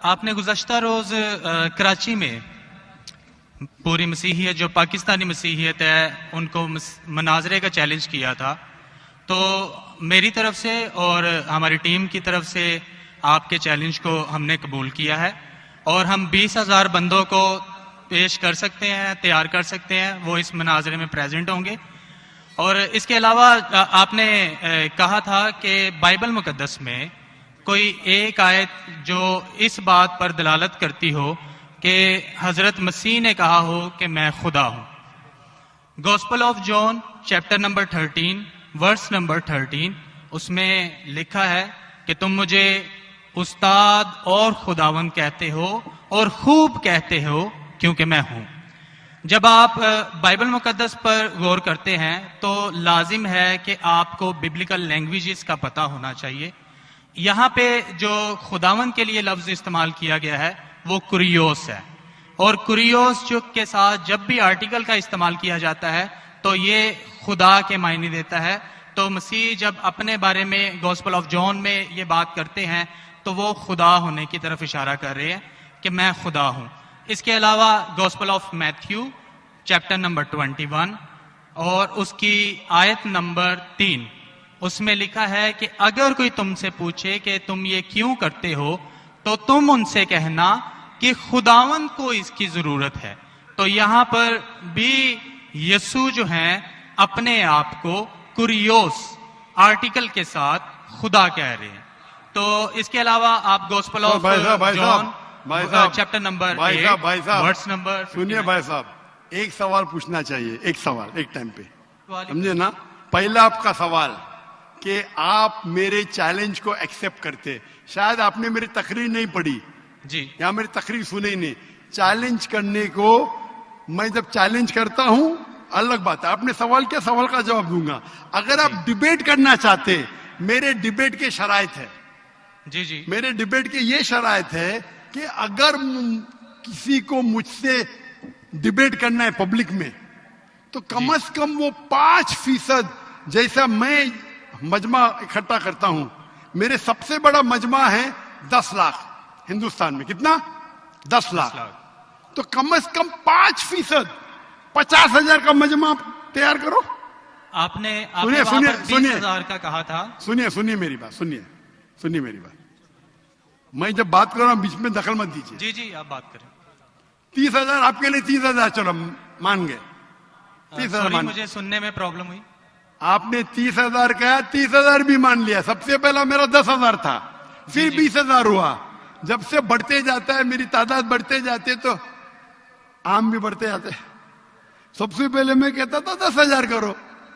आपने गुज़श्ता रोज़ कराची में पूरी मसीहियत जो पाकिस्तानी मसीहियत है उनको मनाजरे का चैलेंज किया था। तो मेरी तरफ से और हमारी टीम की तरफ से आपके चैलेंज को हमने कबूल किया है और हम 20,000 बंदों को पेश कर सकते हैं, तैयार कर सकते हैं, वो इस मनाजरे में प्रेजेंट होंगे। और इसके अलावा आपने कहा था कि बाइबल मुकद्दस में कोई एक आयत जो इस बात पर दलालत करती हो कि हजरत मसीह ने कहा हो कि मैं खुदा हूं। Gospel of John chapter number 13 verse number 13 उसमें लिखा है कि तुम मुझे उस्ताद और खुदावंद कहते हो और खूब कहते हो क्योंकि मैं हूं। जब आप बाइबल मुकद्दस पर गौर करते हैं तो लाजिम है कि आपको बिब्लिकल लैंग्वेजेस का पता होना चाहिए। यहां पे जो खुदावंद के लिए लफ्ज इस्तेमाल किया गया है वो कुरियोस है, और कुरियोस जो के साथ जब भी आर्टिकल का इस्तेमाल किया जाता है तो ये खुदा के मायने देता है। तो मसीह जब अपने बारे में गॉस्पेल ऑफ जॉन में ये बात करते हैं तो वो खुदा होने की तरफ इशारा कर रहे हैं कि मैं खुदा हूं। इसके अलावा gospel of Matthew chapter number 21 और उसकी आयत नंबर 3 उसमें लिखा है कि अगर कोई तुमसे पूछे कि तुम ये क्यों करते हो तो तुम उनसे कहना कि खुदावंद को इसकी जरूरत है। तो यहां पर भी यीशु जो हैं अपने आप को कुरियोस आर्टिकल के साथ खुदा कह रहे हैं। तो इसके अलावा आप gospel of John chapter number 8 verse number सुनिए भाई साहब, एक सवाल पूछना चाहिए, एक सवाल एक टाइम पे, समझे ना। पहला आपका सवाल कि आप मेरे चैलेंज को एक्सेप्ट करते, शायद आपने मेरी तकरीर नहीं पढ़ी जी, या मेरी तकरीर सुनी नहीं। चैलेंज करने को मैं जब चैलेंज करता हूं अलग बात है, आपने सवाल किया, सवाल का जवाब दूंगा। अगर आप डिबेट करना चाहते, मेरे डिबेट के शराइत है जी जी, मेरे डिबेट के ये शराइत है कि अगर किसी को मुझसे डिबेट करना है पब्लिक में तो कम से कम वो 5% जैसा मैं मजमा इकट्ठा करता हूं। मेरे सबसे बड़ा मजमा है 10 लाख हिंदुस्तान में। कितना? 10 लाख। तो कम से कम 5%, 50,000 का मजमा तैयार करो। आपने सुनिए 20,000 का कहा था। सुनिए मेरी बात, सुनिए मेरी बात। मैं जब बात कर रहा हूं बीच में दखल मत दीजिए। जी जी, आप बात करें। 30,000 आपके लिए 30,000 चलो मान गए। 30,000 मुझे सुनने में प्रॉब्लम हुई। आपने 30,000 कहा, 30,000 भी मान लिया। सबसे पहला मेरा 10,000 था, फिर 20,000 हुआ। जब से बढ़ते जाता है, मेरी तादाद बढ़ते जाते तो आम भी बढ़ते जाते। सबसे पहले मैं कहता था 10,000 करो,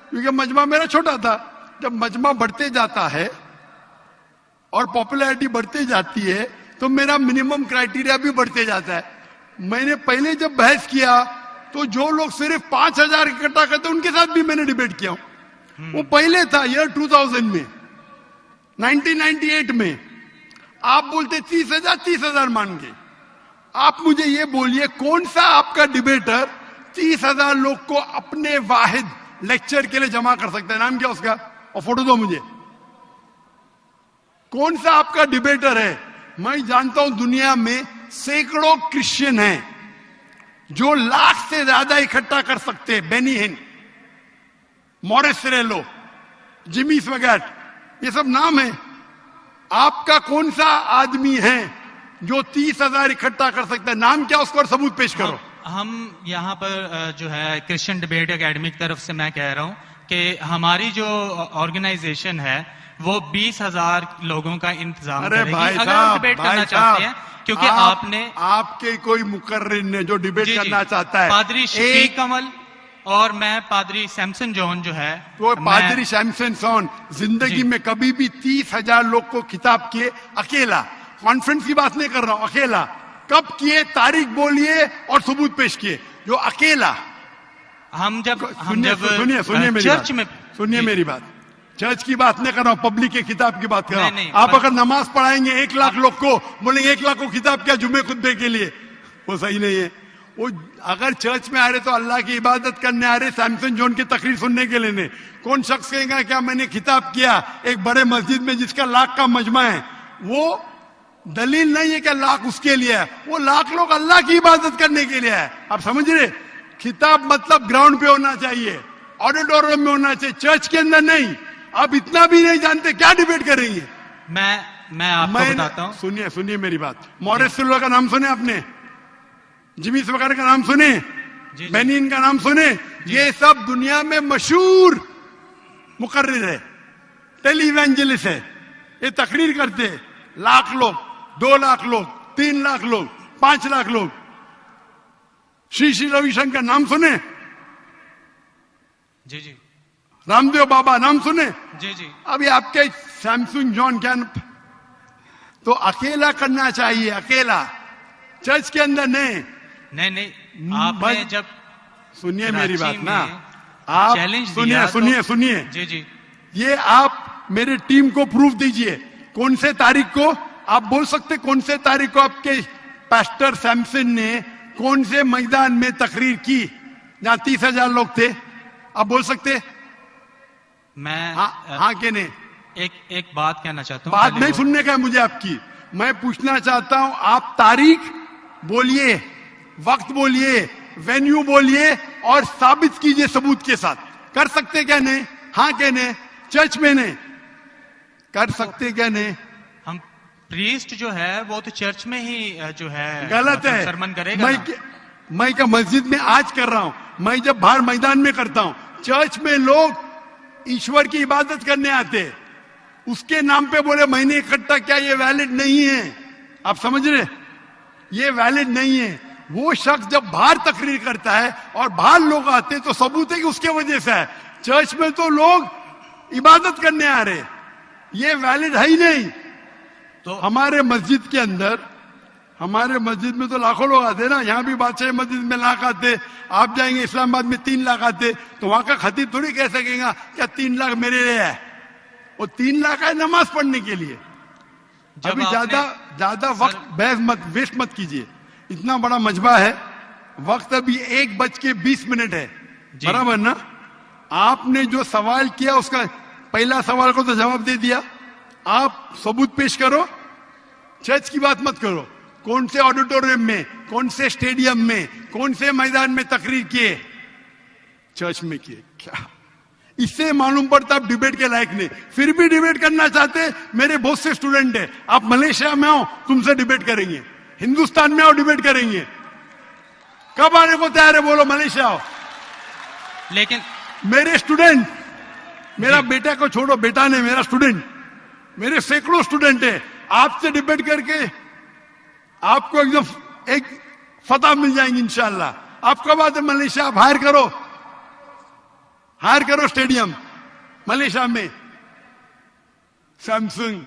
क्योंकि मजमा मेरा छोटा था। जब मजमा बढ़ते जाता है और पॉपुलैरिटी बढ़ती जाती है तो मेरा मिनिमम क्राइटेरिया भी बढ़ते जाता है। मैंने पहले जब बहस किया तो जो लोग सिर्फ 5,000 इकट्ठा करते उनके साथ भी मैंने डिबेट किया। वो पहले था ईयर 2000 में, 1998 में। आप बोलते 30,000 मान गए। आप मुझे ये बोलिए कौन सा आपका डिबेटर 30,000 लोग को अपने वाहिद लेक्चर के लिए जमा कर सकता है? नाम क्या उसका, और फोटो दो मुझे। कौन सा आपका डिबेटर है? मैं जानता हूं दुनिया में सैकड़ों क्रिश्चियन हैं जो लाख से ज्यादा इकट्ठा कर सकते हैं। बेनी हिन, मॉरिस सिरेलो, जिमी स्वगैट, ये सब नाम है। आपका कौन सा आदमी है जो 30,000 इकट्ठा कर सकता है? नाम क्या उसको और सबूत पेश करो। हम यहाँ पर जो है क्रिश्चियन डिबेट एकेडमी की तरफ से मैं कह रहा हूँ कि हमारी जो ऑर्गेनाइजेशन है वो 20,000 लोगों का इंतजाम करेगी अगर हम डिबेट करना चाहते हैं। क्योंकि आपके कोई मुकर्रिर ने जो डिबेट करना चाहता है, पादरी शफीक कमल और मैं पादरी सैमसन जॉन जो है, तो पादरी सैमसन जॉन जिंदगी में कभी भी 30,000 लोग को खिताब किए अकेला। कॉन्फ्रेंस की बात नहीं कर रहा हूं, अकेला। कब किए? तारीख बोलिए और सबूत पेश किए। जो अकेला हम जब सुनिए चर्च में, सुनिए मेरी बात, चर्च की बात नहीं कर रहा हूं, पब्लिक के खिताब की बात कर रहा हूं। आप अगर नमाज पढ़ाएंगे 1 लाख लोग को, बोलेंगे 1 लाख को खिताब क्या जुम्मे खुतबे के लिए, वो सही नहीं है। वो अगर चर्च में आ रहे तो अल्लाह की इबादत करने आ रहे, सैमसन जॉन की तकरीर सुनने के लिए नहीं। कौन शख्स कहेगा क्या मैंने खिताब किया एक बड़े मस्जिद में जिसका लाख का मजमा है? वो दलील नहीं है कि लाख उसके लिए है, वो लाख लोग अल्लाह की इबादत करने के लिए है। आप समझ रहे? खिताब मतलब ग्राउंड पे होना चाहिए, ऑडिटोरियम में होना चाहिए, चर्च के अंदर नहीं। आप इतना भी नहीं जानते, क्या डिबेट करेंगे? मैं आपको बताता हूँ। सुनिए मेरी बात। मॉरिस सिल्वा का नाम सुने आपने? जिमी स्वेकर का नाम सुने? बेनिन का नाम सुने? ये सब दुनिया में मशहूर मुकर्रिर है, टेलीवेंजलिस्ट है। ये तकरीर करते हैं, लाख लोग, 2 लाख लोग, 3 लाख लोग, 5 लाख लोग। श्री रविशंकर नाम सुने? जी। रामदेव बाबा नाम सुने? जी। अभी आपके सैमसंग जॉन कैन तो अकेला करना चाहिए, अकेला, चर्च के अंदर नहीं। आपने जब सुनिए मेरी बात ना, आप सुनिए जी। ये आप मेरे टीम को प्रूफ दीजिए, कौन से तारीख को आप बोल सकते, कौन से तारीख को आपके पास्टर सैमसन ने कौन से मैदान में तकरीर की जहां 30,000 लोग थे? आप बोल सकते? मैं हाँ के नहीं? एक बात कहना चाहता हूँ। बात नहीं सुनने का है मुझे आपकी, मैं पूछना चाहता हूं। आप तारीख बोलिए, वक्त बोलिए, वेन्यू बोलिए और साबित कीजिए सबूत के साथ। कर सकते क्या नहीं? हाँ के नहीं? चर्च में नहीं कर सकते क्या नहीं? हम प्रीस्ट जो है वो तो चर्च में ही जो है गलत है, सरमन करेगा। मैं क्या मस्जिद में आज कर रहा हूं, मैं जब बाहर मैदान में करता हूं। चर्च में लोग ईश्वर की इबादत करने आते, उसके नाम पे बोले महीने इकट्ठा, क्या ये वैलिड नहीं है? आप समझ रहे? ये वैलिड नहीं है। वो शख्स जब बाहर तकरीर करता है और बाहर लोग आते तो सबूत है कि उसके वजह से है। चर्च में तो लोग इबादत करने आ रहे, ये वैलिड है ही नहीं। तो हमारे मस्जिद के अंदर, हमारे मस्जिद में तो लाखों लोग आते ना, यहाँ भी बादशाह मस्जिद में लाख आते, आप जाएंगे इस्लामाबाद में 3 लाख आते, तो वहां का खतीब थोड़ी कह सकेगा क्या 3 लाख मेरे लिए है। वो 3 लाख है नमाज पढ़ने के लिए। अभी ज्यादा वक्त बहस मत, वेस्ट मत कीजिए, इतना बड़ा मजबा है। वक्त अभी 1:20 है, बराबर ना? आपने जो सवाल किया उसका पहला सवाल को तो जवाब दे दिया। आप सबूत पेश करो, चर्च की बात मत करो। कौन से ऑडिटोरियम में, कौन से स्टेडियम में, कौन से मैदान में तकरीर किए? चर्च में किए। क्या इससे मालूम पड़ता आप डिबेट के लायक नहीं? फिर भी डिबेट करना चाहते। मेरे बहुत से स्टूडेंट है, आप मलेशिया में आओ, तुमसे डिबेट करेंगे। हिंदुस्तान में आओ, डिबेट करेंगे। कब आने को तैयार है? बोलो, मलेशिया आओ। लेकिन मेरे स्टूडेंट, मेरा बेटा को छोड़ो, बेटा ने, मेरा स्टूडेंट, मेरे सैकड़ों स्टूडेंट है। आपसे डिबेट करके आपको एकदम एक फतह मिल जाएंगे इंशाल्लाह। आप कब आते मलेशिया? आप हायर करो स्टेडियम मलेशिया में, सैमसंग।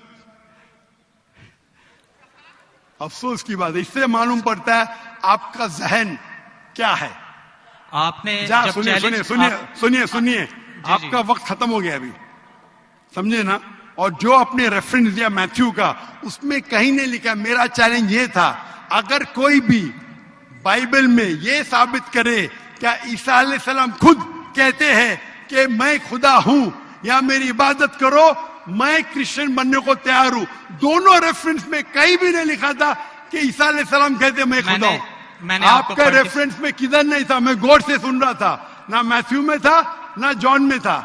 अफसोस की बात है, इससे मालूम पड़ता है आपका जहन क्या है। आपने सुनिए, आपका वक्त खत्म हो गया अभी, समझे ना? और जो आपने रेफरेंस दिया मैथ्यू का, उसमें कहीं नहीं लिखा। मेरा चैलेंज ये था, अगर कोई भी बाइबल में ये साबित करे क्या ईसा अलैहिस्सलाम खुद कहते हैं कि मैं खुदा हूं या मेरी इबादत करो, मैं क्रिश्चियन बनने को तैयार हूं। दोनों रेफरेंस में कहीं भी नहीं लिखा था कि ईसा अलैहिस्सलाम कहते मैं खुदा हूं। आपका रेफरेंस में किधर नहीं था, मैं गौर से सुन रहा था, ना मैथ्यू में था ना जॉन में था।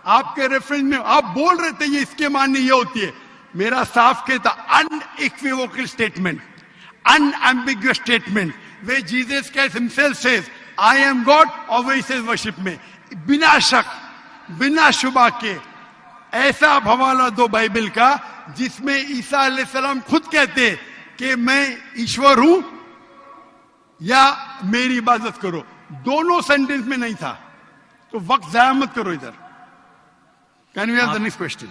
आपके रेफरेंस में आप बोल रहे थे ये इसके मानने ये होती है। मेरा साफ कहता unequivocal statement, unambiguous statement, way Jesus Christ himself says I am God, और वे सेज वर्शिप में, बिना शक बिना शुबा के ऐसा हवाला दो बाइबल का जिसमें ईसा अलैहिस्सलाम खुद कहते कि मैं ईश्वर हूं या मेरी इबादत करो। दोनों सेंटेंस में नहीं था, तो वक्त जाया मत करो इधर। Can we have the next question?